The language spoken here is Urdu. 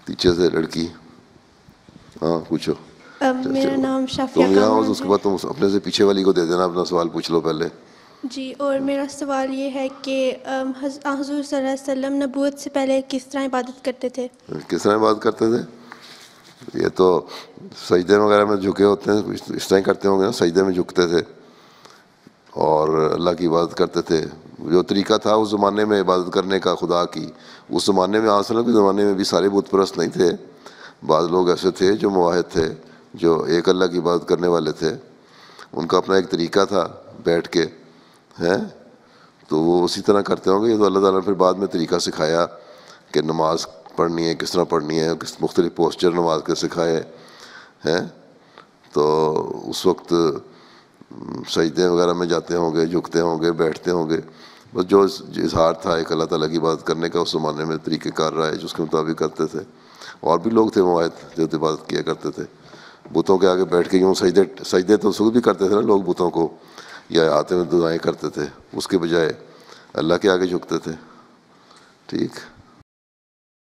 پیچھے سے لڑکی. ہاں پوچھو. میرا نام شافیہ تم یہاں ہو کامران تو اس کے ہے. بعد تم اپنے سے پیچھے والی کو دے دینا, اپنا سوال پوچھ لو پہلے. جی, اور میرا سوال یہ ہے کہ حضور صلی اللہ علیہ وسلم نبوت سے پہلے کس طرح عبادت کرتے تھے؟ کس طرح بات کرتے تھے؟ یہ تو سجدے وغیرہ میں جھکے ہوتے ہیں, اس طرح کرتے ہوں گے نا, سجدے میں جھکتے تھے اور اللہ کی عبادت کرتے تھے. جو طریقہ تھا اس زمانے میں عبادت کرنے کا خدا کی, اس زمانے میں آج کے زمانے میں بھی سارے بت پرست نہیں تھے. بعض لوگ ایسے تھے جو موحد تھے, جو ایک اللہ کی عبادت کرنے والے تھے. ان کا اپنا ایک طریقہ تھا بیٹھ کے, ہیں تو وہ اسی طرح کرتے ہوں گے. یہ تو اللہ تعالیٰ نے پھر بعد میں طریقہ سکھایا کہ نماز پڑھنی ہے کس طرح پڑھنی ہے, کس مختلف پوسچر نماز کے سکھائے ہیں. تو اس وقت سجدے وغیرہ میں جاتے ہوں گے, جھکتے ہوں گے, بیٹھتے ہوں گے. بس جو اظہار تھا ایک اللہ تعالیٰ کی عبادت کرنے کا اس زمانے میں طریقہ کار رہا ہے, جو اس کے مطابق کرتے تھے. اور بھی لوگ تھے موحد جو عبادت کیا کرتے تھے, بتوں کے آگے بیٹھ کے یوں سجدے تو سود بھی کرتے تھے نا لوگ بتوں کو, یا ہاتھ میں دعائیں کرتے تھے, اس کے بجائے اللہ کے آگے جھکتے تھے. ٹھیک.